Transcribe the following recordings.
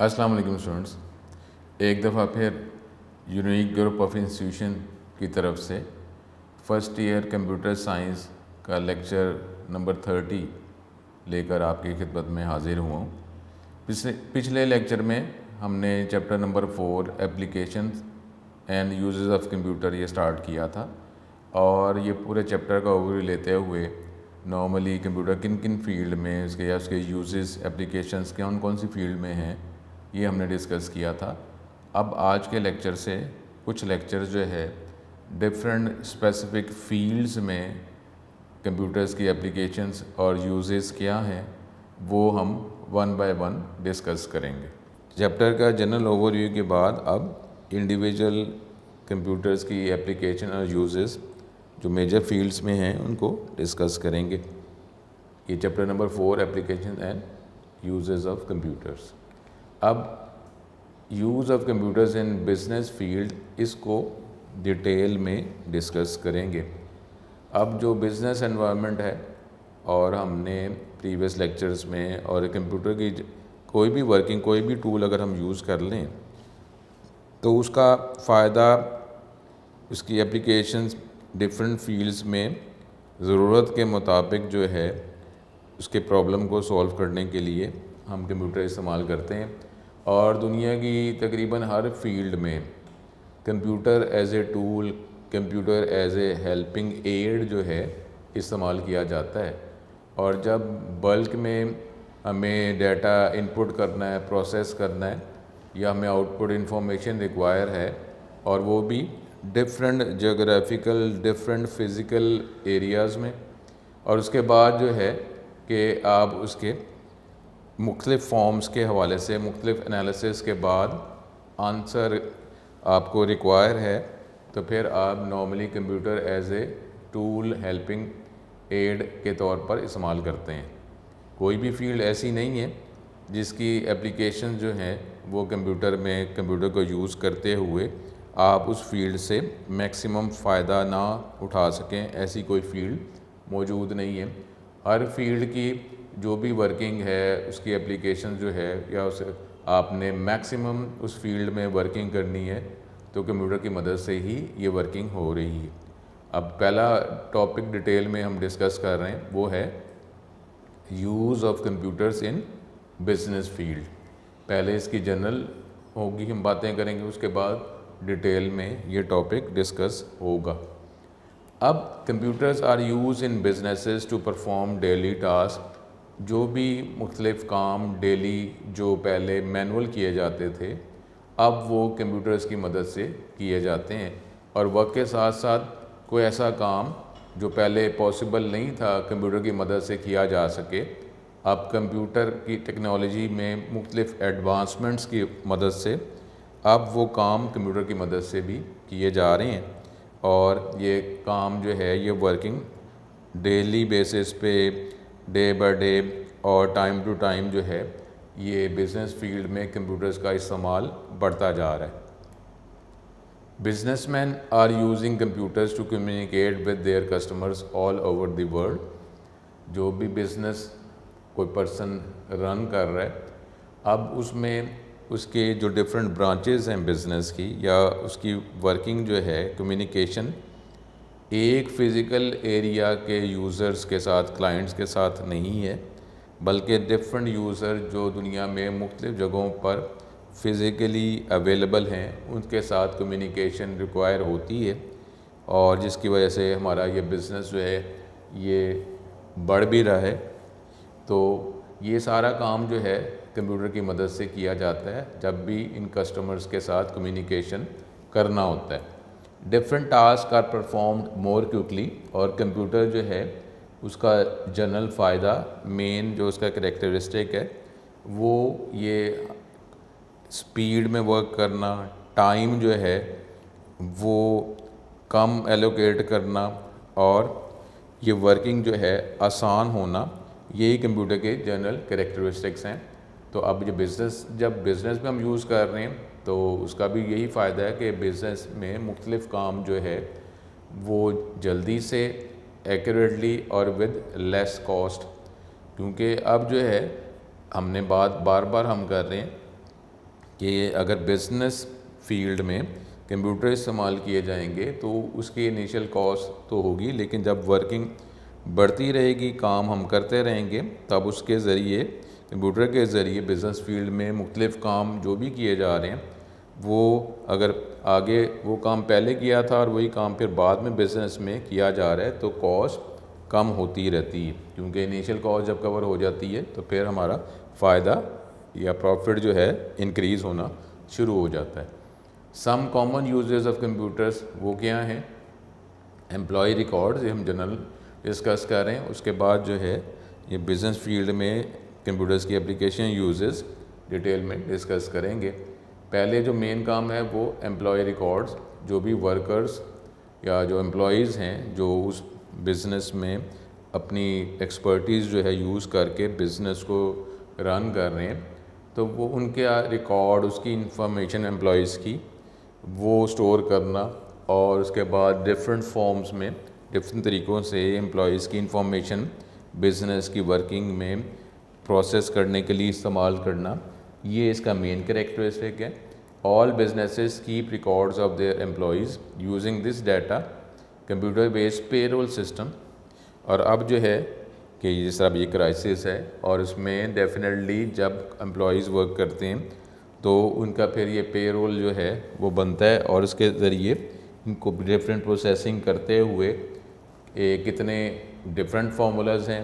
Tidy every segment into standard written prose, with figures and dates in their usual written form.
السلام علیکم اسٹوڈنٹس، ایک دفعہ پھر یونیک گروپ آف انسٹیٹیوشن کی طرف سے فرسٹ ایئر کمپیوٹر سائنس کا لیکچر نمبر 30 لے کر آپ کی خدمت میں حاضر ہوا ہوں۔ پچھلے لیکچر میں ہم نے chapter number 4 applications and uses of computer یہ سٹارٹ کیا تھا، اور یہ پورے چیپٹر کا اوور ویو لیتے ہوئے نارملی کمپیوٹر کن کن فیلڈ میں اس کے یوزز ایپلیکیشنز کون سی فیلڈ میں ہیں یہ ہم نے ڈسکس کیا تھا۔ اب آج کے لیکچر سے کچھ لیکچر جو ہے ڈفرینٹ اسپیسیفک فیلڈز میں کمپیوٹرز کی ایپلیکیشنز اور یوزز کیا ہیں وہ ہم ون بائی ون ڈسکس کریں گے۔ چیپٹر کا جنرل اوور ویو کے بعد اب انڈیویجول کمپیوٹرز کی ایپلیکیشن اور یوزز جو میجر فیلڈز میں ہیں ان کو ڈسکس کریں گے۔ یہ chapter number 4 application and uses of computers. اب use of computers in business field اس کو ڈیٹیل میں ڈسکس کریں گے۔ اب جو بزنس انوائرمنٹ ہے، اور ہم نے پریویس لیکچرز میں اور کمپیوٹر کی کوئی بھی ورکنگ کوئی بھی ٹول اگر ہم یوز کر لیں تو اس کا فائدہ، اس کی ایپلیکیشنز ڈفرینٹ فیلڈز میں ضرورت کے مطابق جو ہے اس کے پرابلم کو سولو کرنے کے لیے ہم کمپیوٹر استعمال کرتے ہیں، اور دنیا کی تقریباً ہر فیلڈ میں computer as a tool, computer as a helping aid جو ہے استعمال کیا جاتا ہے۔ اور جب بلک میں ہمیں ڈیٹا انپٹ کرنا ہے، پروسیس کرنا ہے، یا ہمیں آؤٹ پٹ انفارمیشن ریکوائر ہے، اور وہ بھی different geographical different physical areas میں، اور اس کے بعد جو ہے کہ آپ اس کے مختلف فارمز کے حوالے سے مختلف انالیسس کے بعد آنسر آپ کو ریکوائر ہے، تو پھر آپ normally computer as a tool helping aid کے طور پر استعمال کرتے ہیں۔ کوئی بھی فیلڈ ایسی نہیں ہے جس کی ایپلیکیشن جو ہیں وہ کمپیوٹر کو یوز کرتے ہوئے آپ اس فیلڈ سے میکسیمم فائدہ نہ اٹھا سکیں، ایسی کوئی فیلڈ موجود نہیں ہے۔ ہر فیلڈ کی جو بھی ورکنگ ہے، اس کی ایپلیکیشن جو ہے، یا آپ نے میکسیمم اس فیلڈ میں ورکنگ کرنی ہے تو کمپیوٹر کی مدد سے ہی یہ ورکنگ ہو رہی ہے۔ اب پہلا ٹاپک ڈیٹیل میں ہم ڈسکس کر رہے ہیں وہ ہے use of computers in business field. پہلے اس کی جنرل ہوگی، ہم باتیں کریں گے، اس کے بعد ڈیٹیل میں یہ ٹاپک ڈسکس ہوگا۔ اب computers are use in businesses to perform daily task. جو بھی مختلف کام ڈیلی جو پہلے مینول کیے جاتے تھے اب وہ کمپیوٹرز کی مدد سے کیے جاتے ہیں، اور وقت کے ساتھ ساتھ کوئی ایسا کام جو پہلے پاسبل نہیں تھا کمپیوٹر کی مدد سے کیا جا سکے، اب کمپیوٹر کی ٹیکنالوجی میں مختلف ایڈوانسمنٹس کی مدد سے اب وہ کام کمپیوٹر کی مدد سے بھی کیے جا رہے ہیں، اور یہ کام جو ہے یہ ورکنگ ڈیلی بیسس پہ ڈے بائی ڈے اور ٹائم ٹو ٹائم جو ہے یہ بزنس فیلڈ میں کمپیوٹرز کا استعمال بڑھتا جا رہا ہے۔ Business men are using computers to communicate with their customers all over the world. جو بھی بزنس کوئی پرسن رن کر رہا ہے، اب اس میں اس کے جو ڈفرینٹ برانچز ہیں بزنس کی، یا اس کی ورکنگ جو ہے کمیونیکیشن ایک فزیکل ایریا کے یوزرز کے ساتھ، کلائنٹس کے ساتھ نہیں ہے، بلکہ ڈفرینٹ یوزر جو دنیا میں مختلف جگہوں پر فزیکلی اویلیبل ہیں ان کے ساتھ کمیونیکیشن ریکوائر ہوتی ہے، اور جس کی وجہ سے ہمارا یہ بزنس جو ہے یہ بڑھ بھی رہا ہے۔ تو یہ سارا کام جو ہے کمپیوٹر کی مدد سے کیا جاتا ہے جب بھی ان کسٹمرز کے ساتھ کمیونیکیشن کرنا ہوتا ہے۔ Different task are performed more quickly, اور کمپیوٹر جو ہے اس کا جنرل فائدہ، مین جو اس کا کریکٹرسٹک ہے وہ یہ سپیڈ میں ورک کرنا، ٹائم جو ہے وہ کم ایلوکیٹ کرنا، اور یہ ورکنگ جو ہے آسان ہونا، یہی کمپیوٹر کے جنرل کریکٹرسٹکس ہیں۔ تو اب جب بزنس میں ہم یوز کر رہے ہیں تو اس کا بھی یہی فائدہ ہے کہ بزنس میں مختلف کام جو ہے وہ جلدی سے ایکوریٹلی اور ود لیس کاسٹ، کیونکہ اب جو ہے ہم نے بات بار بار ہم کر رہے ہیں کہ اگر بزنس فیلڈ میں کمپیوٹر استعمال کیے جائیں گے تو اس کی انیشیل کاسٹ تو ہوگی، لیکن جب ورکنگ بڑھتی رہے گی، کام ہم کرتے رہیں گے، تب اس کے ذریعے کمپیوٹر کے ذریعے بزنس فیلڈ میں مختلف کام جو بھی کیے جا رہے ہیں وہ اگر آگے وہ کام پہلے کیا تھا اور وہی کام پھر بعد میں بزنس میں کیا جا رہا ہے تو کاسٹ کم ہوتی رہتی ہے، کیونکہ انیشیل کاسٹ جب کور ہو جاتی ہے تو پھر ہمارا فائدہ یا پروفٹ جو ہے انکریز ہونا شروع ہو جاتا ہے۔ Some common uses of computers وہ کیا ہیں؟ امپلائی ریکارڈز، یہ ہم جنرل ڈسکس کر رہے ہیں، اس کے بعد جو ہے یہ بزنس فیلڈ میں کمپیوٹرز کی اپلیکیشن یوزز ڈیٹیل میں ڈسکس کریں گے۔ پہلے جو مین کام ہے وہ امپلائی ریکارڈز، جو بھی ورکرز یا جو امپلائیز ہیں جو اس بزنس میں اپنی ایکسپرٹیز جو ہے یوز کر کے بزنس کو رن کر رہے ہیں، تو وہ ان کے ریکارڈ، اس کی انفارمیشن امپلائیز کی وہ سٹور کرنا، اور اس کے بعد ڈفرینٹ فارمز میں ڈفرینٹ طریقوں سے امپلائیز کی انفارمیشن بزنس کی ورکنگ میں پروسیس کرنے کے لیے استعمال کرنا، یہ اس کا مین کریکٹرسٹک ہے۔ All businesses keep records of their employees using this data computer based payroll system. اور اب جو ہے کہ جس طرح یہ کرائسس ہے اور اس میں ڈیفینیٹلی جب امپلائیز ورک کرتے ہیں تو ان کا پھر یہ پے رول جو ہے وہ بنتا ہے، اور اس کے ذریعے ان کو ڈفرینٹ پروسیسنگ کرتے ہوئے کتنے ڈفرینٹ فارمولاز ہیں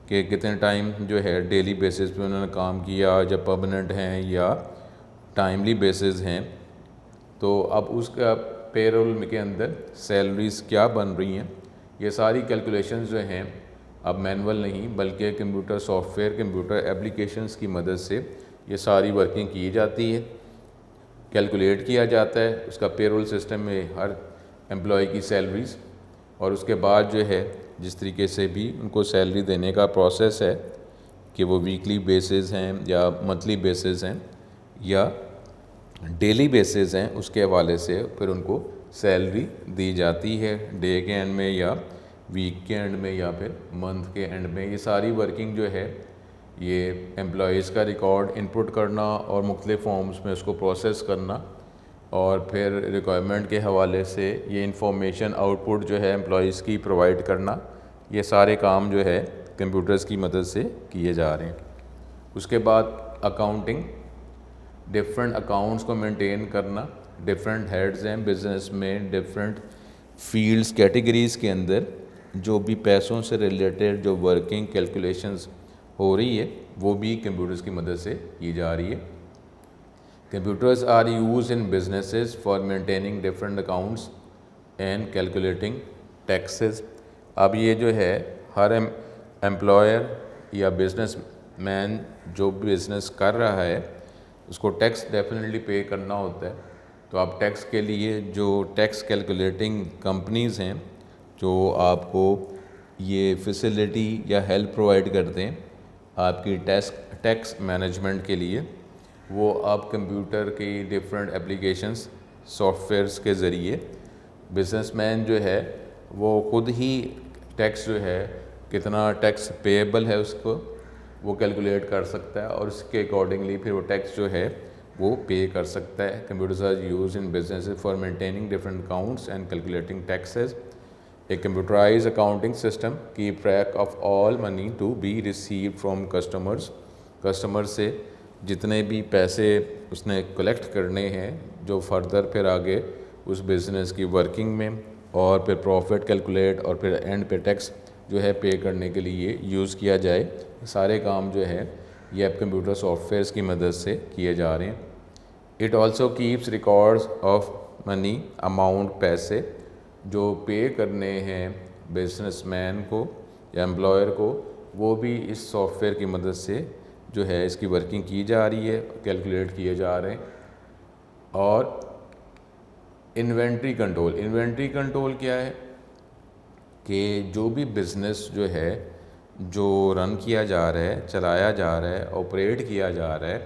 کہ کتنے ٹائم جو ہے ڈیلی بیسس پہ انہوں نے کام کیا، جب پرماننٹ ہیں یا ٹائملی بیسز ہیں، تو اب اس کا پے رول کے اندر سیلریز کیا بن رہی ہیں، یہ ساری کیلکولیشنز جو ہیں اب مینول نہیں بلکہ computer soft where, computer applications کی مدد سے یہ ساری ورکنگ کی جاتی ہے، کیلکولیٹ کیا جاتا ہے اس کا پے رول سسٹم میں ہر امپلائی کی سیلریز، اور اس کے بعد جو ہے جس طریقے سے بھی ان کو سیلری دینے کا پروسیس ہے کہ وہ ویکلی بیسز ہیں یا منتھلی بیسز ہیں یا ڈیلی بیسز ہیں، اس کے حوالے سے پھر ان کو سیلری دی جاتی ہے ڈے کے اینڈ میں یا ویک کے اینڈ میں یا پھر منتھ کے اینڈ میں۔ یہ ساری ورکنگ جو ہے یہ امپلائیز کا ریکارڈ انپٹ کرنا اور مختلف فارمز میں اس کو پروسیس کرنا، اور پھر ریکوائرمنٹ کے حوالے سے یہ انفارمیشن آؤٹ پٹ جو ہے امپلائیز کی پرووائڈ کرنا، یہ سارے کام جو ہے کمپیوٹرز کی مدد سے کیے جا رہے ہیں۔ اس کے بعد اکاؤنٹنگ، ڈفرینٹ اکاؤنٹس کو مینٹین کرنا، ڈفرینٹ ہیڈز ہیں بزنس میں، ڈفرینٹ فیلڈز کیٹیگریز کے اندر جو بھی پیسوں سے ریلیٹڈ جو ورکنگ کیلکولیشنز ہو رہی ہے وہ بھی کمپیوٹرز کی مدد سے کی جا رہی ہے۔ Computers are use in businesses for maintaining different accounts and calculating taxes. اب یہ جو ہے ہر امپلائر یا بزنس مین جو بزنس کر رہا ہے اس کو ٹیکس ڈیفینیٹلی پے کرنا ہوتا ہے، تو آپ ٹیکس کے لیے جو ٹیکس کیلکولیٹنگ کمپنیز ہیں جو آپ کو یہ فیسلٹی یا ہیلپ پرووائڈ کرتے ہیں آپ کی ٹیکس مینجمنٹ کے لیے، وہ آپ کمپیوٹر کی ڈفرینٹ اپلیکیشنز سافٹ ویئرس کے ذریعے بزنس مین جو ہے وہ خود ہی ٹیکس جو ہے کتنا ٹیکس پیبل ہے اس کو وہ کیلکولیٹ کر سکتا ہے، اور اس کے اکارڈنگلی پھر وہ ٹیکس جو ہے وہ پے کر سکتا ہے۔ Computers are use in business for maintaining different accounts and calculating taxes. A computerized accounting system keep track of all money to be received from customers۔ Customer سے جتنے بھی پیسے اس نے کلیکٹ کرنے ہیں جو فردر پھر آگے اس بزنس کی ورکنگ میں اور پھر پروفٹ کیلکولیٹ اور پھر اینڈ پہ ٹیکس جو ہے پے کرنے کے لیے یوز کیا جائے، سارے کام جو ہے یہ اب کمپیوٹر سافٹ ویئرس کی مدد سے کیے جا رہے ہیں۔ It also keeps records of money, amount, پیسے جو پے کرنے ہیں بزنس مین کو یا امپلائر کو، وہ بھی اس سافٹ ویئر کی مدد سے جو ہے اس کی ورکنگ کی جا رہی ہے، کیلکولیٹ کیے جا رہے ہیں۔ اور انوینٹری کنٹرول، انوینٹری کنٹرول کیا ہے کہ جو بھی بزنس جو ہے جو رن کیا جا رہا ہے، چلایا جا رہا ہے، آپریٹ کیا جا رہا ہے،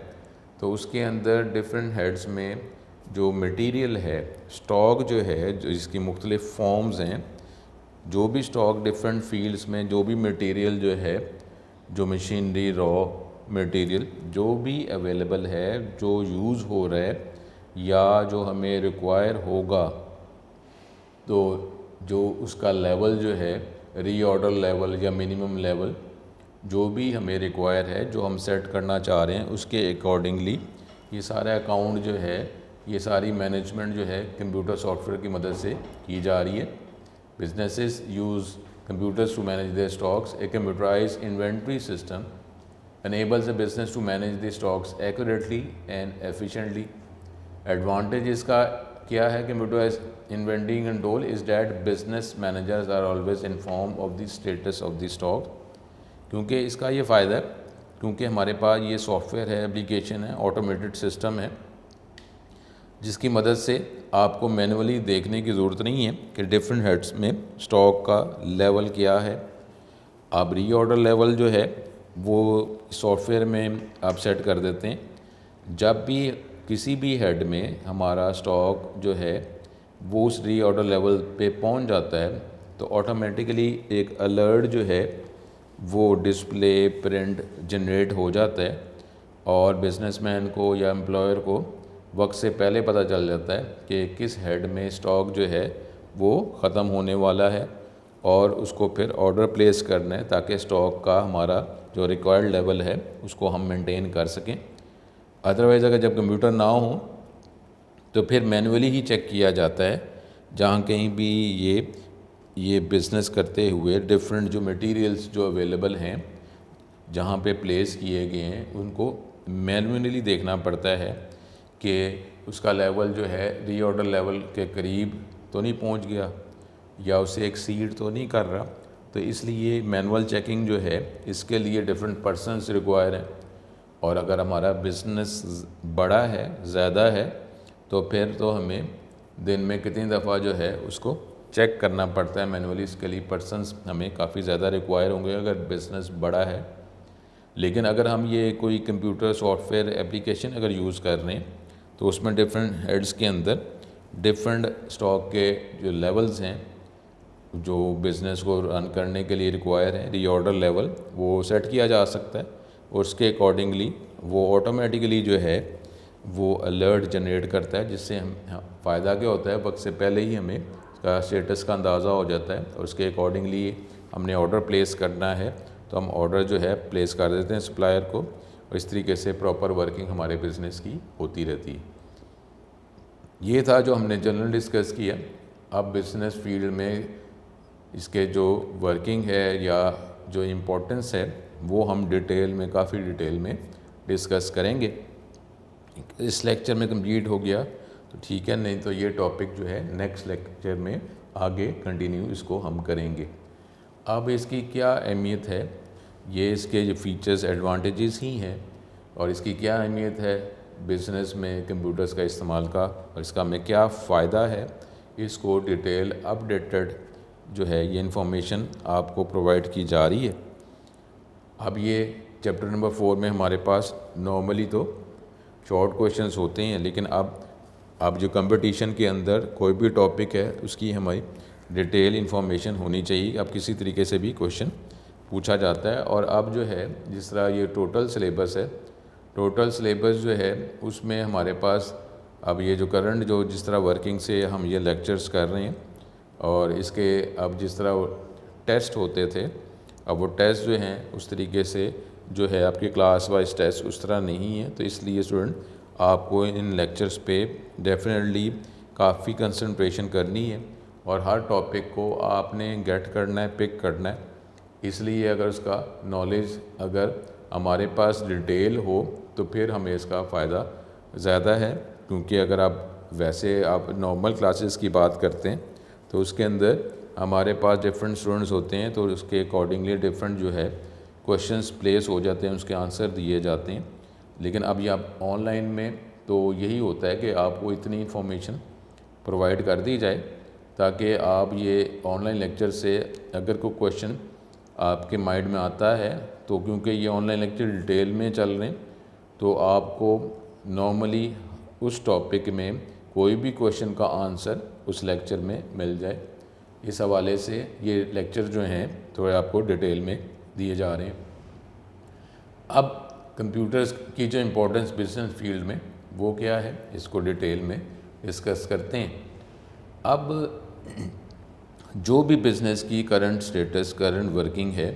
تو اس کے اندر ڈفرینٹ ہیڈز میں جو مٹیریل ہے، سٹاک جو ہے جو اس کی مختلف فارمز ہیں، جو بھی سٹاک ڈفرینٹ فیلڈز میں جو بھی مٹیریل جو ہے، جو مشینری، را مٹیریل جو بھی اویلیبل ہے، جو یوز ہو رہا ہے یا جو ہمیں ریکوائر ہوگا، تو جو اس کا لیول جو ہے ری آرڈر لیول یا منیمم لیول جو بھی ہمیں ریکوائر ہے، جو ہم سیٹ کرنا چاہ رہے ہیں، اس کے اکارڈنگلی یہ سارا اکاؤنٹ جو ہے، یہ ساری مینجمنٹ جو ہے کمپیوٹر سافٹ ویئر کی مدد سے کی جا رہی ہے۔ Businesses use computers to manage their stocks. A computerized inventory system enables a business to manage the stocks accurately and efficiently. Advantage اس کا کیا ہے computerized inventory control is that business managers are always informed of the status of the stock. کیونکہ اس کا یہ فائدہ ہے، کیونکہ ہمارے پاس یہ سافٹ ویئر ہے، اپلیکیشن ہے، آٹومیٹڈ سسٹم ہے، جس کی مدد سے آپ کو مینولی دیکھنے کی ضرورت نہیں ہے کہ ڈفرینٹ ہیڈس میں سٹاک کا لیول کیا ہے۔ آپ ری آرڈر لیول جو ہے وہ سافٹ ویئر میں آپ سیٹ کر دیتے ہیں۔ جب بھی کسی بھی ہیڈ میں ہمارا سٹاک جو ہے وہ اس ری آرڈر لیول پہ پہنچ جاتا ہے تو آٹومیٹیکلی ایک الرٹ جو ہے وہ ڈسپلے پرنٹ جنریٹ ہو جاتا ہے، اور بزنس مین کو یا امپلائر کو وقت سے پہلے پتہ چل جاتا ہے کہ کس ہیڈ میں سٹاک جو ہے وہ ختم ہونے والا ہے، اور اس کو پھر آرڈر پلیس کرنا ہے تاکہ سٹاک کا ہمارا جو ریکوائرڈ لیول ہے اس کو ہم مینٹین کر سکیں۔ ادروائز اگر جب کمپیوٹر نہ ہو تو پھر مینولی ہی چیک کیا جاتا ہے، جہاں کہیں بھی یہ بزنس کرتے ہوئے ڈفرینٹ جو میٹیریلز جو اویلیبل ہیں جہاں پہ پلیس کیے گئے ہیں ان کو مینولی دیکھنا پڑتا ہے کہ اس کا لیول جو ہے ری آرڈر لیول کے قریب تو نہیں پہنچ گیا یا اسے ایکسیڈ تو نہیں کر رہا، تو اس لیے مینول چیکنگ جو ہے اس کے لیے ڈفرینٹ پرسنس ریکوائر ہیں، اور اگر ہمارا بزنس بڑا ہے، زیادہ ہے، تو پھر تو ہمیں دن میں کتنی دفعہ جو ہے اس کو چیک کرنا پڑتا ہے مینولی۔ اس کے لیے پرسنس ہمیں کافی زیادہ ریکوائر ہوں گے اگر بزنس بڑا ہے۔ لیکن اگر ہم یہ کوئی کمپیوٹر سافٹ ویئر اپلیکیشن اگر یوز کر رہے ہیں تو اس میں ڈفرینٹ ہیڈز کے اندر ڈفرینٹ سٹاک کے جو لیولز ہیں جو بزنس کو رن کرنے کے لیے ریکوائر ہیں، ری آرڈر لیول وہ سیٹ کیا جا سکتا ہے، اور اس کے اکارڈنگلی وہ آٹومیٹیکلی جو ہے وہ الرٹ جنریٹ کرتا ہے، جس سے ہم فائدہ کیا ہوتا ہے، وقت سے پہلے ہی ہمیں اس کا اسٹیٹس کا اندازہ ہو جاتا ہے، اور اس کے اکارڈنگلی ہم نے آرڈر پلیس کرنا ہے تو ہم آرڈر جو ہے پلیس کر دیتے ہیں سپلائر کو، اور اس طریقے سے پراپر ورکنگ ہمارے بزنس کی ہوتی رہتی ہے۔ یہ تھا جو ہم نے جنرل ڈسکس کیا۔ اب بزنس فیلڈ میں اس کے جو ورکنگ ہے یا جو امپورٹنس ہے وہ ہم ڈیٹیل میں کافی ڈیٹیل میں ڈسکس کریں گے۔ اس لیکچر میں کمپلیٹ ہو گیا تو ٹھیک ہے، نہیں تو یہ ٹاپک جو ہے نیکسٹ لیکچر میں آگے کنٹینیو اس کو ہم کریں گے۔ اب اس کی کیا اہمیت ہے، یہ اس کے جو فیچرز ایڈوانٹیجز ہی ہیں، اور اس کی کیا اہمیت ہے بزنس میں کمپیوٹرز کا استعمال کا، اور اس کا ہمیں کیا فائدہ ہے، اس کو ڈیٹیل اپڈیٹڈ جو ہے یہ انفارمیشن آپ کو پرووائڈ کی جا رہی ہے۔ اب یہ چیپٹر نمبر 4 میں ہمارے پاس نارملی تو شارٹ کویشچنز ہوتے ہیں، لیکن اب جو کمپٹیشن کے اندر کوئی بھی ٹاپک ہے اس کی ہماری ڈیٹیل انفارمیشن ہونی چاہیے۔ اب کسی طریقے سے بھی کویشچن پوچھا جاتا ہے، اور اب جو ہے جس طرح یہ ٹوٹل سلیبس ہے، ٹوٹل سلیبس جو ہے اس میں ہمارے پاس اب یہ جو کرنٹ جو جس طرح ورکنگ سے ہم یہ لیکچرز کر رہے ہیں، اور اس کے اب جس طرح ٹیسٹ ہوتے تھے، اب وہ ٹیسٹ جو ہیں اس طریقے سے جو ہے آپ کی کلاس وائز ٹیسٹ اس طرح نہیں ہے، تو اس لیے اسٹوڈنٹ آپ کو ان لیکچرز پہ ڈیفینیٹلی کافی کنسنٹریشن کرنی ہے، اور ہر ٹاپک کو آپ نے گیٹ کرنا ہے، پک کرنا ہے۔ اس لیے اگر اس کا نالج اگر ہمارے پاس ڈیٹیل ہو تو پھر ہمیں اس کا فائدہ زیادہ ہے، کیونکہ اگر آپ ویسے آپ نارمل کلاسز کی بات کرتے ہیں تو اس کے اندر ہمارے پاس ڈفرینٹ اسٹوڈنٹس ہوتے ہیں، تو اس کے اکارڈنگلی ڈفرینٹ جو ہے کویشچنس پلیس ہو جاتے ہیں، اس کے آنسر دیے جاتے ہیں۔ لیکن اب یہ آپ آن لائن میں تو یہی ہوتا ہے کہ آپ کو اتنی انفارمیشن پرووائڈ کر دی جائے تاکہ آپ یہ آن لائن لیکچر سے اگر کوئی کویشچن آپ کے مائنڈ میں آتا ہے تو کیونکہ یہ آن لائن لیکچر ڈیٹیل میں چل رہے ہیں تو آپ کو نارملی اس ٹاپک میں کوئی بھی کویشچن کا آنسر اس لیکچر میں مل جائے۔ اس حوالے سے یہ لیکچر جو ہیں تھوڑے آپ کو ڈیٹیل میں دیے جا رہے ہیں۔ اب کمپیوٹرز کی جو امپورٹنس بزنس فیلڈ میں وہ کیا ہے، اس کو ڈیٹیل میں ڈسکس کرتے ہیں۔ اب جو بھی بزنس کی کرنٹ سٹیٹس، کرنٹ ورکنگ ہے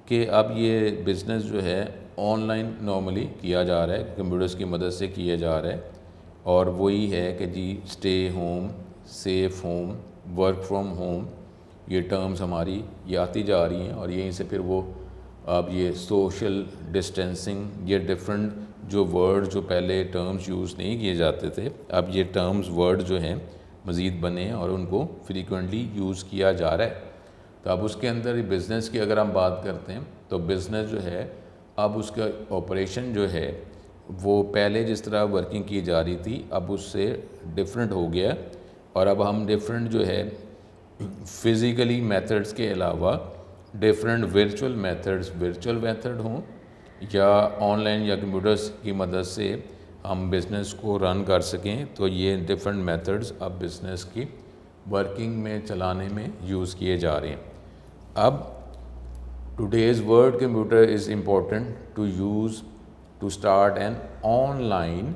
کہ اب یہ بزنس جو ہے آن لائن نارملی کیا جا رہا ہے، کمپیوٹرز کی مدد سے کیا جا رہا ہے، اور وہی ہے کہ جی stay home, safe home, work from home, یہ ٹرمز ہماری یہ آتی جا رہی ہیں، اور یہیں سے پھر وہ اب یہ سوشل ڈسٹینسنگ، یہ ڈفرینٹ جو ورڈ جو پہلے ٹرمز یوز نہیں کیے جاتے تھے، اب یہ ٹرمز ورڈ جو ہیں مزید بنے ہیں اور ان کو فریکوینٹلی یوز کیا جا رہا ہے۔ تو اب اس کے اندر بزنس کی اگر ہم بات کرتے ہیں تو بزنس جو ہے اب اس کا آپریشن جو ہے وہ پہلے جس طرح ورکنگ کی جا رہی تھی اب اس سے ڈفرینٹ ہو گیا، اور اب ہم ڈفرینٹ جو ہے فزیکلی میتھڈز کے علاوہ ڈفرینٹ ورچوئل میتھڈ ہوں یا آن لائن یا کمپیوٹرز کی مدد سے ہم بزنس کو رن کر سکیں، تو یہ ڈفرینٹ میتھڈز اب بزنس کی ورکنگ میں چلانے میں یوز کیے جا رہے ہیں۔ اب today's world computer is important to use to start an online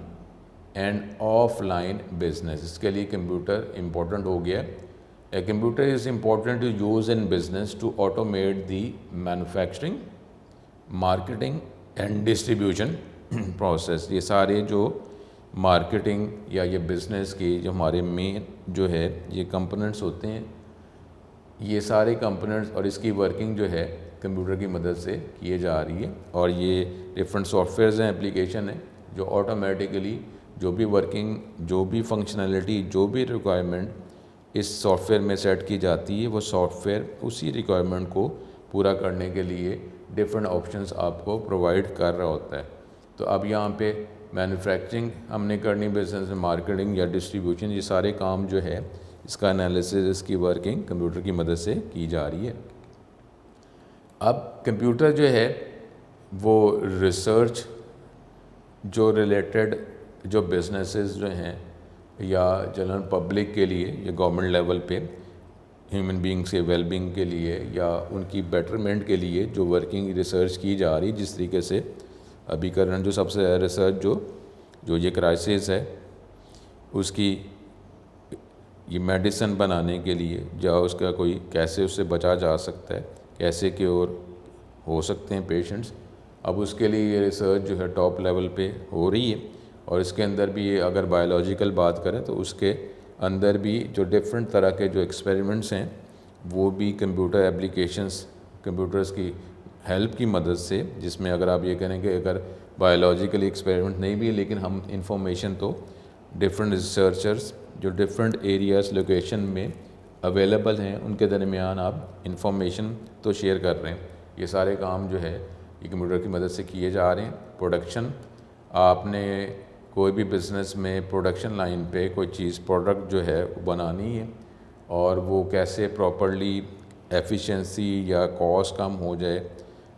and offline business. اس کے لیے کمپیوٹر امپورٹنٹ ہو گیا ہے۔ A computer is important to use in business to automate the manufacturing, marketing and distribution process۔ یہ سارے جو marketing یا یہ بزنس کی جو ہمارے مین جو ہے یہ کمپوننٹس ہوتے ہیں، یہ سارے کمپوننٹس اور اس کی ورکنگ جو ہے کمپیوٹر کی مدد سے کیے جا رہی ہے، اور یہ ڈفرینٹ سافٹ ویئرز ہیں، اپلیکیشن ہیں جو آٹومیٹیکلی جو بھی ورکنگ، جو بھی فنکشنالٹی، جو بھی ریکوائرمنٹ اس سافٹ ویئر میں سیٹ کی جاتی ہے، وہ سافٹ ویئر اسی ریکوائرمنٹ کو پورا کرنے کے لیے ڈفرینٹ آپشنز آپ کو پرووائڈ کر رہا ہوتا ہے۔ تو اب یہاں پہ مینوفیکچرنگ ہم نے کرنی، بزنس مارکیٹنگ یا ڈسٹریبیوشن، یہ سارے کام جو ہے اس کا انالیسس، اس کی ورکنگ کمپیوٹر کی مدد سے کی جا رہی ہے۔ اب کمپیوٹر جو ہے وہ ریسرچ جو ریلیٹڈ جو بزنسز جو ہیں یا جنرل پبلک کے لیے یا گورنمنٹ لیول پہ ہیومن بینگس کے ویل بینگ کے لیے یا ان کی بیٹرمنٹ کے لیے جو ورکنگ ریسرچ کی جا رہی، جس طریقے سے ابھی کرنٹ جو سب سے زیادہ ریسرچ جو یہ کرائسس ہے اس کی یہ میڈیسن بنانے کے لیے، یا اس کا کوئی کیسے اس سے بچا جا سکتا ہے، کیسے کیور ہو سکتے ہیں پیشنٹس، اب اس کے لیے یہ ریسرچ جو ہے ٹاپ لیول پہ ہو رہی ہے۔ اور اس کے اندر بھی اگر بایولوجیکل بات کریں تو اس کے اندر بھی جو ڈفرینٹ طرح کے جو ایکسپیریمنٹس ہیں وہ بھی کمپیوٹر ایپلیکیشنس، کمپیوٹرز کی ہیلپ کی مدد سے، جس میں اگر آپ یہ کہیں کہ اگر بایولوجیکل ایکسپیریمنٹ نہیں بھی لیکن ہم انفارمیشن تو ڈفرینٹ ریسرچرز جو ڈفرینٹ ایریاز لوکیشن میں اویلیبل ہیں ان کے درمیان آپ انفارمیشن تو شیئر کر رہے ہیں۔ یہ سارے کام جو ہے یہ کمپیوٹر کی مدد سے کیے جا رہے ہیں۔ پروڈکشن، آپ نے کوئی بھی بزنس میں پروڈکشن لائن پہ کوئی چیز پروڈکٹ جو ہے بنانی ہے، اور وہ کیسے پراپرلی ایفیشنسی یا کاسٹ کم ہو جائے،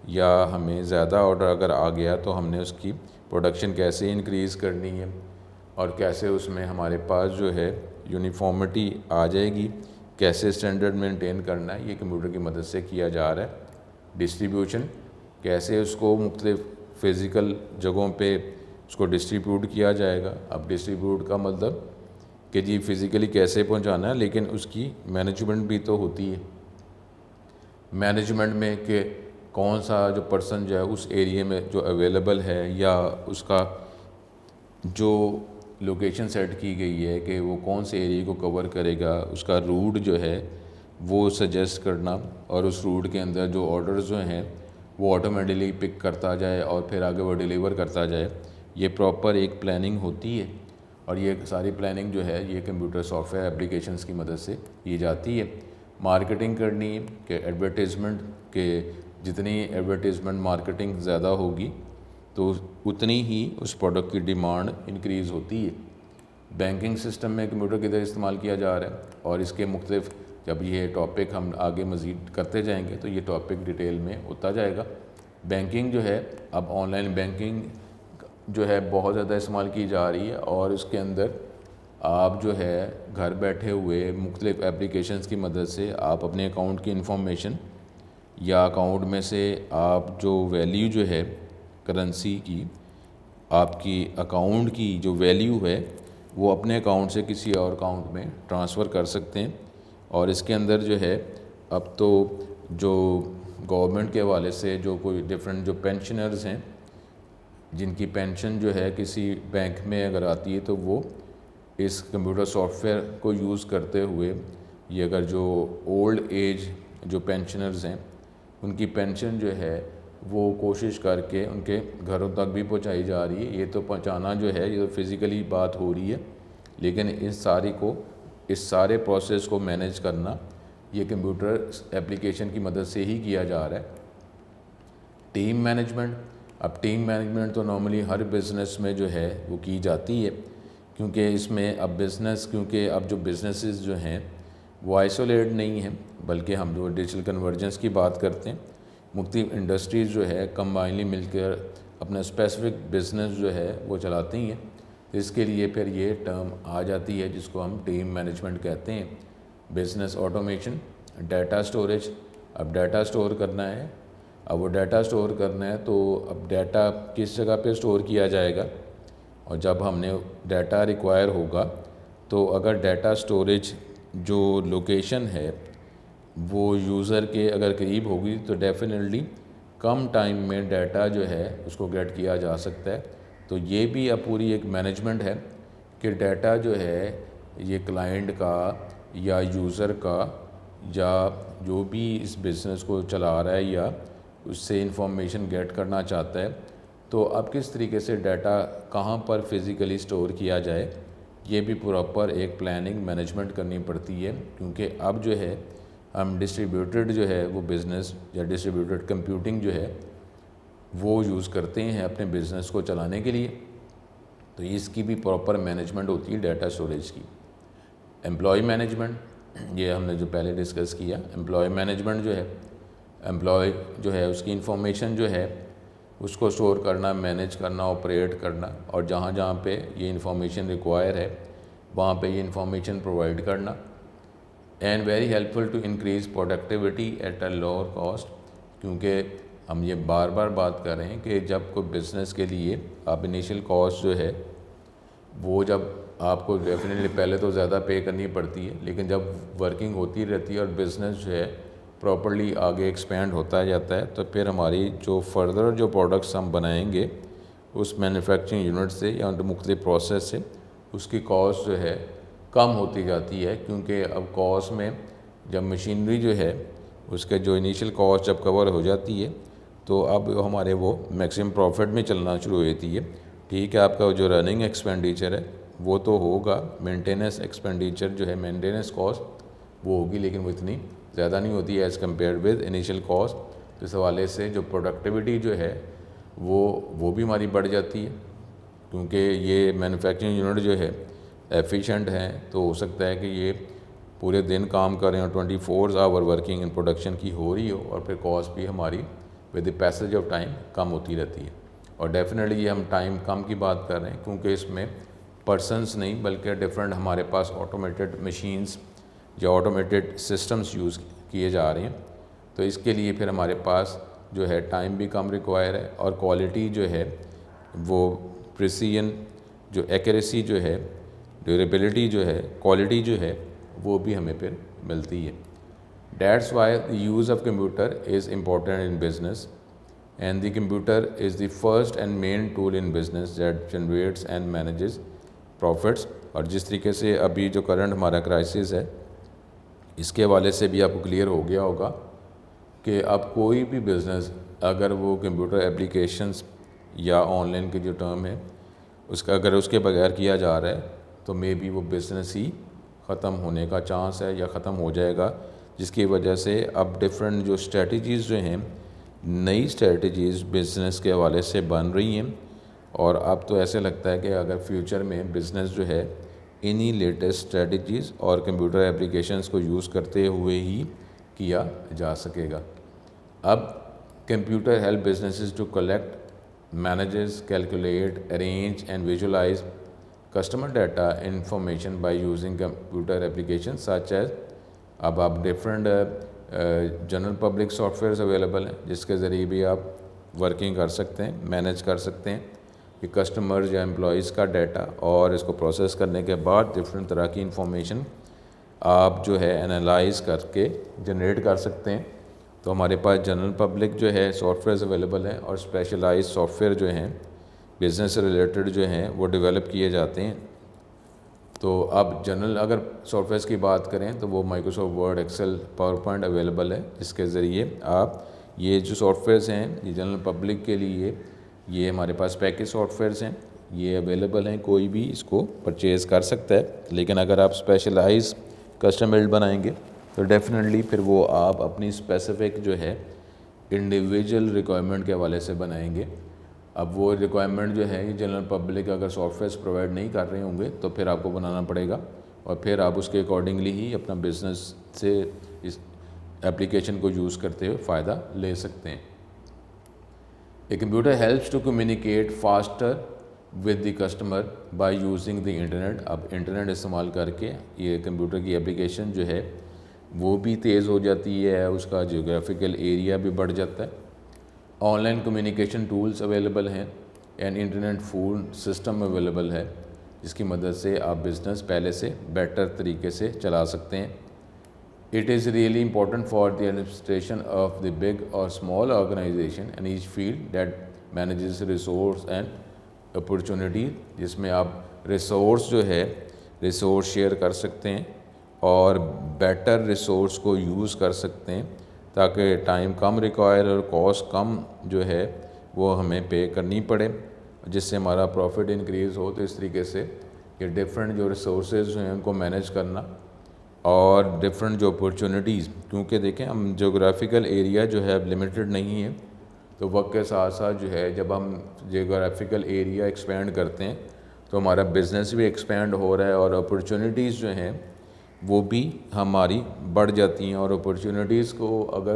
یا ہمیں زیادہ آرڈر اگر آ گیا تو ہم نے اس کی پروڈکشن کیسے انکریز کرنی ہے، اور کیسے اس میں ہمارے پاس جو ہے یونیفارمٹی آ جائے گی، کیسے اسٹینڈرڈ مینٹین کرنا ہے، یہ کمپیوٹر کی مدد سے کیا جا رہا ہے۔ ڈسٹریبیوشن، کیسے اس کو مختلف فزیکل جگہوں پہ اس کو ڈسٹریبیوٹ کیا جائے گا۔ اب ڈسٹریبیوٹ کا مطلب کہ جی فزیکلی کیسے پہنچانا ہے، لیکن اس کی مینجمنٹ بھی تو ہوتی ہے۔ مینجمنٹ میں کہ کون سا جو پرسن جو ہے اس ایریے میں جو اویلیبل ہے، یا اس کا جو لوکیشن سیٹ کی گئی ہے کہ وہ کون سے ایریے کو کور کرے گا، اس کا روٹ جو ہے وہ سجیسٹ کرنا، اور اس روٹ کے اندر جو آرڈرز جو ہیں وہ آٹومیٹکلی پک کرتا جائے اور پھر آگے وہ ڈیلیور کرتا جائے۔ یہ پراپر ایک پلاننگ ہوتی ہے، اور یہ ساری پلاننگ جو ہے یہ کمپیوٹر سافٹ ویئر اپلیکیشنز کی مدد سے کی جاتی ہے۔ مارکیٹنگ کرنی ہے کہ ایڈورٹیزمنٹ، کہ جتنی ایڈورٹیزمنٹ مارکیٹنگ زیادہ ہوگی تو اتنی ہی اس پروڈکٹ کی ڈیمانڈ انکریز ہوتی ہے۔ بینکنگ سسٹم میں کمپیوٹر کدھر استعمال کیا جا رہا ہے، اور اس کے مختلف جب یہ ٹاپک ہم آگے مزید کرتے جائیں گے تو یہ ٹاپک ڈیٹیل میں ہوتا جائے گا۔ بینکنگ جو ہے اب آن لائن بینکنگ جو ہے بہت زیادہ استعمال کی جا رہی ہے، اور اس کے اندر آپ جو ہے گھر بیٹھے ہوئے مختلف اپلیکیشنز کی مدد سے آپ اپنے اکاؤنٹ کی انفارمیشن یا اکاؤنٹ میں سے آپ جو ویلیو جو ہے کرنسی کی آپ کی اکاؤنٹ کی جو ویلیو ہے وہ اپنے اکاؤنٹ سے کسی اور اکاؤنٹ میں ٹرانسفر کر سکتے ہیں. اور اس کے اندر جو ہے اب تو جو گورنمنٹ کے حوالے سے جو کوئی ڈفرینٹ جو پینشنرز ہیں جن کی پینشن جو ہے کسی بینک میں اگر آتی ہے تو وہ اس کمپیوٹر سافٹ ویئر کو یوز کرتے ہوئے یہ اگر جو اولڈ ایج جو پینشنرز ہیں ان کی پینشن جو ہے وہ کوشش کر کے ان کے گھروں تک بھی پہنچائی جا رہی ہے. یہ تو پہنچانا جو ہے یہ تو فزیکلی بات ہو رہی ہے, لیکن اس سارے پروسیس کو مینیج کرنا یہ کمپیوٹر اپلیکیشن کی مدد سے ہی کیا جا رہا ہے. ٹیم مینجمنٹ, اب ٹیم مینجمنٹ تو نارملی ہر بزنس میں جو ہے وہ کی جاتی ہے, کیونکہ اس میں اب کیونکہ اب جو بزنسز جو ہیں وہ آئسولیٹ نہیں ہیں, بلکہ ہم جو ڈیجیٹل کنورجنس کی بات کرتے ہیں, مختلف انڈسٹریز جو ہے کمبائنلی مل کر اپنا اسپیسیفک بزنس جو ہے وہ چلاتی ہیں. اس کے لیے پھر یہ ٹرم آ جاتی ہے جس کو ہم ٹیم مینجمنٹ کہتے ہیں. بزنس آٹومیشن, ڈیٹا اسٹوریج, اب ڈیٹا اسٹور کرنا ہے, اب وہ ڈیٹا اسٹور کرنا ہے تو اب ڈیٹا کس جگہ پہ اسٹور کیا جائے گا, اور جب ہم نے ڈیٹا ریکوائر ہوگا تو اگر ڈیٹا اسٹوریج جو لوکیشن ہے وہ یوزر کے اگر قریب ہوگی تو ڈیفینیٹلی کم ٹائم میں ڈیٹا جو ہے اس کو گیٹ کیا جا سکتا ہے. تو یہ بھی اب پوری ایک مینجمنٹ ہے کہ ڈیٹا جو ہے یہ کلائنٹ کا یا یوزر کا یا جو بھی اس بزنس کو چلا رہا ہے یا اس سے انفارمیشن گیٹ کرنا چاہتا ہے, تو اب کس طریقے سے ڈیٹا کہاں پر فزیکلی اسٹور کیا جائے یہ بھی پراپر ایک پلاننگ مینجمنٹ کرنی پڑتی ہے. کیونکہ اب جو ہے ہم ڈسٹریبیوٹڈ جو ہے وہ بزنس یا ڈسٹریبیوٹڈ کمپیوٹنگ جو ہے وہ یوز کرتے ہیں اپنے بزنس کو چلانے کے لیے, تو اس کی بھی پراپر مینجمنٹ ہوتی ہے ڈیٹا اسٹوریج کی. امپلائی مینجمنٹ, یہ ہم نے جو پہلے ڈسکس کیا. امپلائی مینجمنٹ جو ہے, امپلائی جو ہے اس کی انفارمیشن جو ہے اس کو اسٹور کرنا, مینیج کرنا, آپریٹ کرنا, اور جہاں جہاں پہ یہ انفارمیشن ریکوائر ہے وہاں پہ یہ انفارمیشن پرووائڈ کرنا. And very helpful to increase productivity at a lower cost, کیونکہ ہم یہ بار بار بات کر رہے ہیں کہ جب کوئی بزنس کے لیے آپ انیشیل کاسٹ جو ہے وہ جب آپ کو ڈیفینیٹلی پہلے تو زیادہ پے کرنی پڑتی ہے, لیکن جب ورکنگ ہوتی رہتی ہے اور بزنس جو ہے پراپرلی آگے ایکسپینڈ ہوتا جاتا ہے تو پھر ہماری جو فردر جو پروڈکٹس ہم بنائیں گے اس مینوفیکچرنگ یونٹ سے یا مختلف پروسیس سے اس کی کاسٹ جو ہے کم ہوتی جاتی ہے. کیونکہ اب کاسٹ میں جب مشینری جو ہے اس کے جو انیشیل کاسٹ جب کور ہو جاتی ہے تو اب ہمارے وہ میکسیمم پروفٹ میں چلنا شروع ہو جاتی ہے. ٹھیک ہے, آپ کا جو رننگ ایکسپینڈیچر ہے وہ تو ہوگا, مینٹیننس ایکسپینڈیچر جو ہے مینٹیننس کاسٹ وہ ہوگی, لیکن وہ اتنی زیادہ نہیں ہوتی ہے as compare with initial cost. تو اس حوالے سے جو پروڈکٹیوٹی جو ہے وہ بھی ہماری بڑھ جاتی ہے, کیونکہ یہ مینوفیکچرنگ یونٹ جو ہے ایفیشینٹ ہیں تو ہو سکتا ہے کہ یہ پورے دن کام کریں اور 24 آور ورکنگ ان پروڈکشن کی ہو رہی ہو, اور پھر کاسٹ بھی ہماری with the passage of time کم ہوتی رہتی ہے. اور ڈیفینیٹلی یہ ہم ٹائم کم کی بات کر رہے ہیں کیونکہ اس میں پرسنس نہیں بلکہ ڈفرینٹ ہمارے پاس آٹومیٹڈ مشینز یا آٹومیٹڈ سسٹمز یوز کیے جا رہے ہیں, تو اس کے لیے پھر ہمارے پاس جو ہے ٹائم بھی کم ریکوائر ہے, اور کوالٹی جو ہے وہ پریسیژن جو ایکوریسی جو ہے ڈیوریبلٹی جو ہے کوالٹی جو ہے وہ بھی ہمیں پھر ملتی ہے. That's why the use of computer is important in business, and the computer is the first and main tool in business that generates and manages profits. اور جس طریقے سے ابھی جو کرنٹ ہمارا کرائسس ہے اس کے حوالے سے بھی آپ کو کلیئر ہو گیا ہوگا کہ اب کوئی بھی بزنس اگر وہ کمپیوٹر اپلیکیشنز یا آن لائن کی جو ٹرم ہے اس کا اگر اس کے بغیر کیا جا رہا ہے تو مے بی وہ بزنس ہی ختم ہونے کا چانس ہے یا ختم ہو جائے گا, جس کی وجہ سے اب ڈفرینٹ جو اسٹریٹجیز جو ہیں نئی اسٹریٹجیز بزنس کے حوالے سے بن رہی ہیں, اور اب تو ایسے لگتا ہے کہ اگر فیوچر میں بزنس جو ہے انہی لیٹسٹ اسٹریٹجیز اور کمپیوٹر اپلیکیشنز کو یوز کرتے ہوئے ہی کیا جا سکے گا. اب computer help businesses to collect, manages, calculate, arrange and visualise customer data information by using computer application such as, اب آپ different general public softwares available ہیں جس کے ذریعے بھی آپ ورکنگ کر سکتے ہیں، مینیج کر سکتے ہیں کہ کسٹمرز یا امپلائیز کا ڈیٹا، اور اس کو پروسیس کرنے کے بعد ڈفرینٹ طرح کی انفارمیشن آپ جو ہے انالائز کر کے جنریٹ کر سکتے ہیں. تو ہمارے پاس جنرل پبلک جو ہے سافٹ ویئرز اویلیبل ہیں، اور اسپیشلائز سافٹ ویئر جو ہیں بزنس سے ریلیٹڈ جو ہیں وہ ڈیولپ کیے جاتے ہیں. تو اب جنرل اگر سافٹ ویئرس کی بات کریں تو وہ Microsoft Word, Excel, PowerPoint available ہے، جس کے ذریعے آپ یہ جو سافٹ ویئرس ہیں یہ جنرل پبلک کے لیے یہ ہمارے پاس پیکیج سافٹ ویئرس ہیں، یہ اویلیبل ہیں، کوئی بھی اس کو پرچیز کر سکتا ہے. لیکن اگر آپ اسپیشلائز کسٹم بلڈ بنائیں گے تو ڈیفینیٹلی پھر وہ آپ اپنی اسپیسیفک جو ہے انڈیویجول ریکوائرمنٹ کے حوالے سے بنائیں گے. اب وہ ریکوائرمنٹ جو ہے یہ جنرل پبلک اگر سافٹ ویئرس پرووائڈ نہیں کر رہے ہوں گے تو پھر آپ کو بنانا پڑے گا، اور پھر آپ اس کے اکارڈنگلی ہی اپنا بزنس سے اس ایپلیکیشن کو یوز کرتے ہوئے فائدہ لے سکتے ہیں. A computer helps to communicate faster with the customer by using the internet. اب انٹرنیٹ استعمال کر کے یہ کمپیوٹر کی اپلیکیشن جو ہے وہ بھی تیز ہو جاتی ہے، اس کا جیوگرافیکل ایریا بھی بڑھ جاتا ہے. Online communication tools available ہیں، and internet phone system available ہے، جس کی مدد سے آپ بزنس پہلے سے بیٹر طریقے سے چلا سکتے ہیں. It is really important for the administration of the big or small organization and each field that manages resource and opportunity، جس میں آپ ریسورس جو ہے ریسورس شیئر کر سکتے ہیں اور بیٹر ریسورس کو یوز کر سکتے ہیں تاکہ ٹائم کم ریکوائر اور کاسٹ کم جو ہے وہ ہمیں پے کرنی پڑے، جس سے ہمارا پروفٹ انکریز ہو. تو اس طریقے سے یہ ڈفرینٹ جو ریسورسز ہیں ان کو مینیج کرنا اور ڈفرینٹ جو اپرچونیٹیز، کیونکہ دیکھیں ہم جیوگرافیکل ایریا جو ہے اب لمیٹڈ نہیں ہے، تو وقت کے ساتھ ساتھ جو ہے جب ہم جیوگرافیکل ایریا ایکسپینڈ کرتے ہیں تو ہمارا بزنس بھی ایکسپینڈ ہو رہا ہے، اور اپرچونیٹیز جو ہیں وہ بھی ہماری بڑھ جاتی ہیں. اور اپرچونیٹیز کو اگر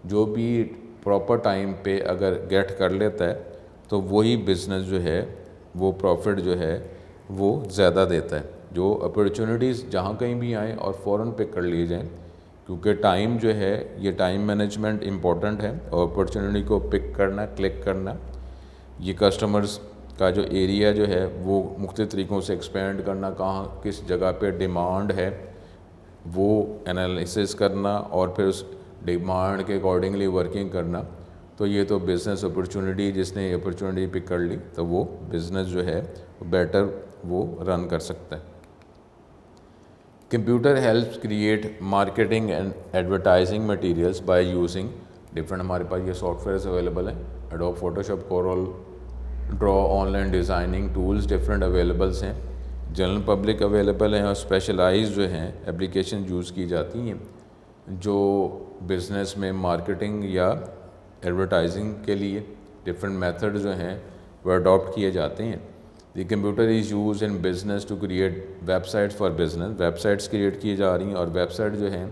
جو بھی پراپر ٹائم پہ اگر گیٹ کر لیتا ہے تو وہی بزنس جو ہے وہ پروفٹ جو ہے وہ زیادہ دیتا ہے. جو اپرچونیٹیز جہاں کہیں بھی آئیں اور فوراً پک کر لیے جائیں، کیونکہ ٹائم جو ہے یہ ٹائم مینجمنٹ امپورٹنٹ ہے، اور اپرچونیٹی کو پک کرنا، کلک کرنا، یہ کسٹمرز کا جو ایریا جو ہے وہ مختلف طریقوں سے ایکسپینڈ کرنا، کہاں کس جگہ پہ ڈیمانڈ ہے وہ انالیسس کرنا، اور پھر اس ڈیمانڈ کے اکارڈنگلی ورکنگ کرنا. تو یہ تو بزنس اپرچونیٹی، جس نے اپرچونیٹی پک کر لی تو وہ بزنس جو ہے بیٹر وہ رن کر سکتا ہے. Computer helps create marketing and advertising materials by using different, ہمارے پاس یہ سافٹ ویئرز اویلیبل ہیں، Adobe Photoshop, Corel Draw, online designing tools different availables ہیں. جنرل پبلک اویلیبل ہیں، اور اسپیشلائز جو ہیں اپلیکیشن یوز کی جاتی ہیں جو بزنس میں مارکیٹنگ یا ایڈورٹائزنگ کے لیے ڈفرینٹ میتھڈ جو ہیں وہ اڈاپٹ کیے جاتے ہیں. The computer is use in business to create websites for business, websites create کی جا رہی ہیں، اور ویب سائٹ جو ہیں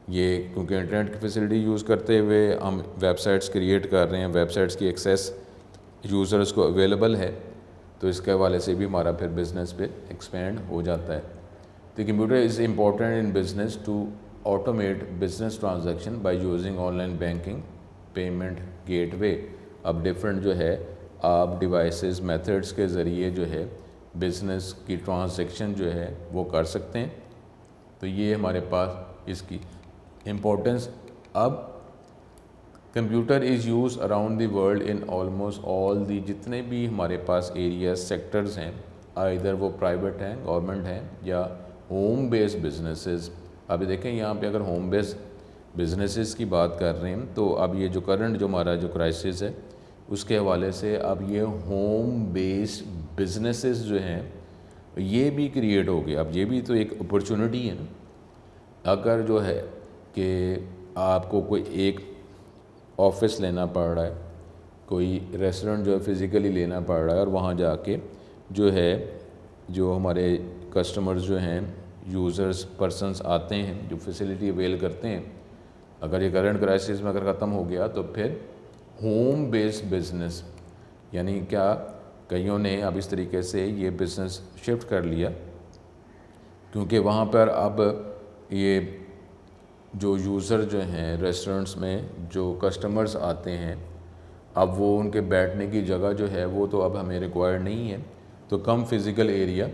یہ کیونکہ انٹرنیٹ کی فیسلٹی یوز کرتے ہوئے ہم ویب سائٹس کریٹ کر رہے ہیں، ویب سائٹس کی ایکسیس یوزرز کو اویلیبل ہے، تو اس کے حوالے سے بھی ہمارا پھر بزنس پہ ایکسپینڈ ہو جاتا ہے. The computer is important in business to automate business transaction by using online banking, payment gateway. اب ڈفرینٹ جو ہے آپ ڈیوائسز میتھڈس کے ذریعے جو ہے بزنس کی ٹرانزیکشن جو ہے وہ کر سکتے ہیں. تو یہ ہمارے پاس اس کی امپورٹنس. اب computer is use around the world in almost all the, جتنے بھی ہمارے پاس ایریاز سیکٹرز ہیں، ادھر وہ پرائیویٹ ہیں، گورنمنٹ ہیں، یا ہوم بیس بزنسز. ابھی دیکھیں یہاں پہ اگر ہوم بیس بزنسز کی بات کر رہے ہیں تو اب یہ جو کرنٹ جو ہمارا جو کرائسس ہے اس کے حوالے سے اب یہ ہوم بیس بزنسز جو ہیں یہ بھی کریٹ ہو گیا. اب یہ بھی تو ایک اپرچونٹی ہے نا. اگر جو ہے کہ آپ کو کوئی ایک آفس لینا پڑ رہا ہے، کوئی ریسٹورنٹ جو ہے فزیکلی لینا پڑ رہا ہے، اور وہاں جا کے جو ہے جو ہمارے کسٹمرز جو ہیں یوزرز پرسنز آتے ہیں جو فیسلٹی اویل کرتے ہیں، اگر یہ کرنٹ کرائسس میں اگر ختم ہو گیا تو پھر ہوم بیس بزنس، یعنی کیا کئیوں نے اب اس طریقے سے یہ بزنس شفٹ کر لیا، کیونکہ وہاں پر اب یہ جو یوزر جو ہیں ریسٹورنٹس میں جو کسٹمرز آتے ہیں، اب وہ ان کے بیٹھنے کی جگہ جو ہے وہ تو اب ہمیں ریکوائرڈ نہیں ہے، تو کم فزیکل ایریا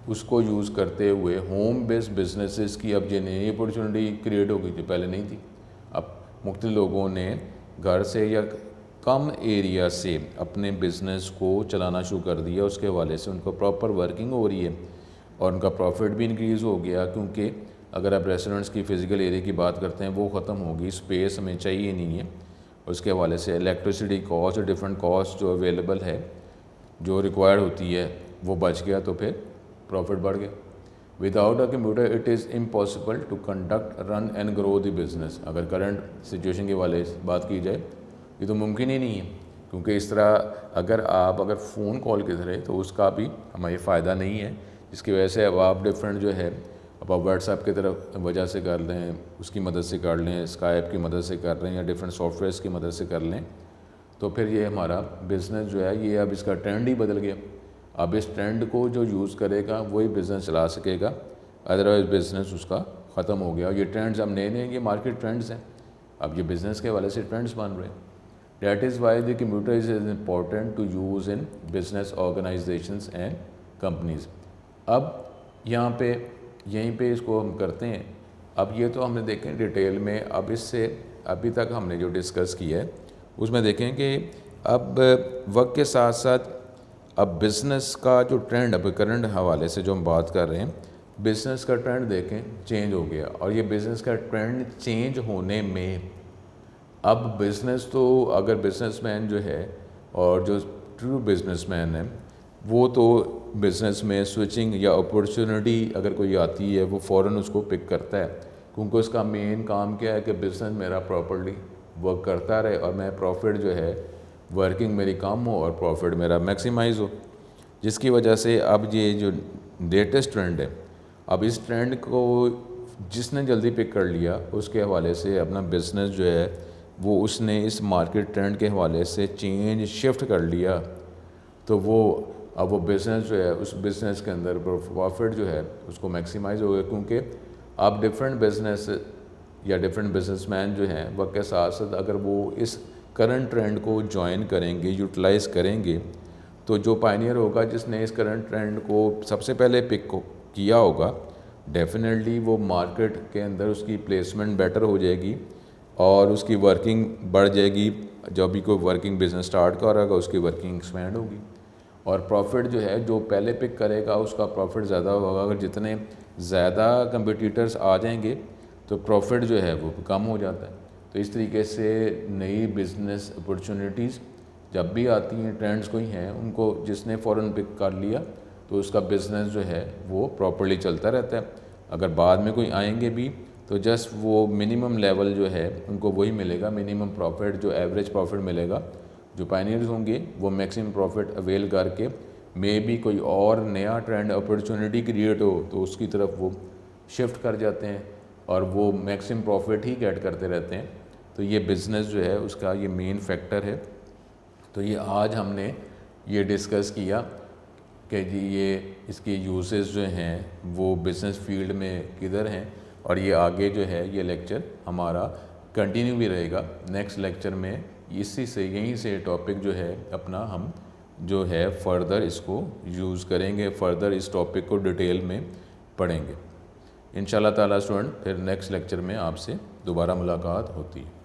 اس کو یوز کرتے ہوئے ہوم بیسڈ بزنسز کی اب یہ نئی اپورچونٹی کریٹ ہو گئی جو پہلے نہیں تھی۔ اب مختلف لوگوں نے گھر سے یا کم ایریا سے اپنے بزنس کو چلانا شروع کر دیا، اس کے حوالے سے ان کو پراپر ورکنگ ہو رہی ہے اور ان کا پروفٹ بھی انکریز ہو گیا، کیونکہ اگر آپ ریسٹورنٹس کی فزیکل ایریا کی بات کرتے ہیں وہ ختم ہوگی، اسپیس ہمیں چاہیے نہیں ہے، اس کے حوالے سے الیکٹریسٹی کاسٹ اور ڈفرینٹ کاسٹ جو اویلیبل ہے جو ریکوائرڈ ہوتی ہے وہ بچ گیا، تو پھر پروفٹ بڑھ گیا۔ Without a computer it is impossible to conduct run and grow the business. اگر کرنٹ سچویشن کے حوالے سے بات کی جائے یہ تو ممکن ہی نہیں ہے، کیونکہ اس طرح اگر فون کال کے ذریعے تو اس کا بھی ہمیں فائدہ نہیں ہے، جس کی وجہ سے اب آپ ڈفرینٹ جو ہے اب آپ واٹس ایپ کی طرف وجہ سے کر لیں، اس کی مدد سے کر لیں، اسکائپ کی مدد سے کر لیں یا ڈفرینٹ سافٹ ویئرس کی مدد سے کر لیں، تو پھر یہ ہمارا بزنس جو ہے یہ اب اس کا ٹرینڈ ہی بدل گیا۔ اب اس ٹرینڈ کو جو یوز کرے گا وہی بزنس چلا سکے گا، ادروائز بزنس اس کا ختم ہو گیا۔ یہ ٹرینڈز اب نئے یہ مارکیٹ ٹرینڈز ہیں، اب یہ بزنس کے حوالے سے ٹرینڈز بن رہے ہیں۔ That is why the computer is important to use in business organisations and companies. اب یہیں پہ اس کو ہم کرتے ہیں۔ اب یہ تو ہم نے دیکھیں ڈیٹیل میں، اب اس سے ابھی تک ہم نے جو ڈسکس کیا ہے اس میں دیکھیں کہ اب وقت کے ساتھ ساتھ اب بزنس کا جو ٹرینڈ اب کرنٹ حوالے سے جو ہم بات کر رہے ہیں، بزنس کا ٹرینڈ دیکھیں چینج ہو گیا، اور یہ بزنس کا ٹرینڈ چینج ہونے میں اب بزنس تو اگر بزنس مین جو ہے اور جو ٹرو بزنس مین ہے وہ تو بزنس میں سوئچنگ یا اپورچونٹی اگر کوئی آتی ہے وہ فوراً اس کو پک کرتا ہے، کیونکہ اس کا مین کام کیا ہے کہ بزنس میرا پراپرلی ورک کرتا رہے اور میں پروفٹ جو ہے ورکنگ میری کم ہو اور پروفٹ میرا میکسیمائز ہو، جس کی وجہ سے اب یہ جو لیٹسٹ ٹرینڈ ہے، اب اس ٹرینڈ کو جس نے جلدی پک کر لیا اس کے حوالے سے اپنا بزنس جو ہے وہ اس نے اس مارکیٹ ٹرینڈ کے حوالے سے چینج شفٹ کر لیا، تو اب وہ بزنس جو ہے اس بزنس کے اندر پروفٹ جو ہے اس کو میکسیمائز ہو گیا، کیونکہ اب ڈفرینٹ بزنس یا ڈفرینٹ بزنس مین جو ہیں وقت کے ساتھ ساتھ اگر وہ اس کرنٹ ٹرینڈ کو جوائن کریں گے، یوٹیلائز کریں گے، تو جو پائنیئر ہوگا جس نے اس کرنٹ ٹرینڈ کو سب سے پہلے پک کیا ہوگا، ڈیفینیٹلی وہ مارکیٹ کے اندر اس کی پلیسمنٹ بیٹر ہو جائے گی اور اس کی ورکنگ بڑھ جائے گی۔ جب بھی کوئی ورکنگ بزنس سٹارٹ کرے گا اس کی ورکنگ ایکسپینڈ ہوگی، اور پروفٹ جو ہے جو پہلے پک کرے گا اس کا پروفٹ زیادہ ہوگا۔ اگر جتنے زیادہ کمپٹیٹرز آ جائیں گے تو پروفٹ جو ہے وہ کم ہو جاتا ہے۔ تو اس طریقے سے نئی بزنس اپورچونیٹیز جب بھی آتی ہیں، ٹرینڈز کوئی ہیں، ان کو جس نے فوراً پک کر لیا تو اس کا بزنس جو ہے وہ پراپرلی چلتا رہتا ہے۔ اگر بعد میں کوئی آئیں گے بھی تو جسٹ وہ منیمم لیول جو ہے ان کو وہی ملے گا، منیمم پروفٹ جو ایوریج پروفٹ ملے گا۔ جو پائنیئرز ہوں گے وہ میکسیمم پروفٹ اویل کر کے مے بی کوئی اور نیا ٹرینڈ اپورچونٹی کریٹ ہو تو اس کی طرف وہ شفٹ کر جاتے ہیں اور وہ میکسیمم پروفٹ ہی گیٹ کرتے رہتے ہیں۔ تو یہ بزنس جو ہے اس کا یہ مین فیکٹر ہے۔ تو یہ آج ہم نے یہ ڈسکس کیا کہ جی یہ اس کی یوزز جو ہیں وہ بزنس فیلڈ میں کدھر ہیں، اور یہ آگے جو ہے یہ لیکچر ہمارا کنٹینیو بھی رہے گا۔ نیکسٹ لیکچر میں یہیں سے ٹاپک جو ہے اپنا ہم جو ہے فردر اس کو یوز کریں گے، فردر اس ٹاپک کو ڈیٹیل میں پڑھیں گے۔ انشاءاللہ تعالیٰ اسٹوڈنٹ پھر نیکسٹ لیکچر میں آپ سے دوبارہ ملاقات ہوتی ہے۔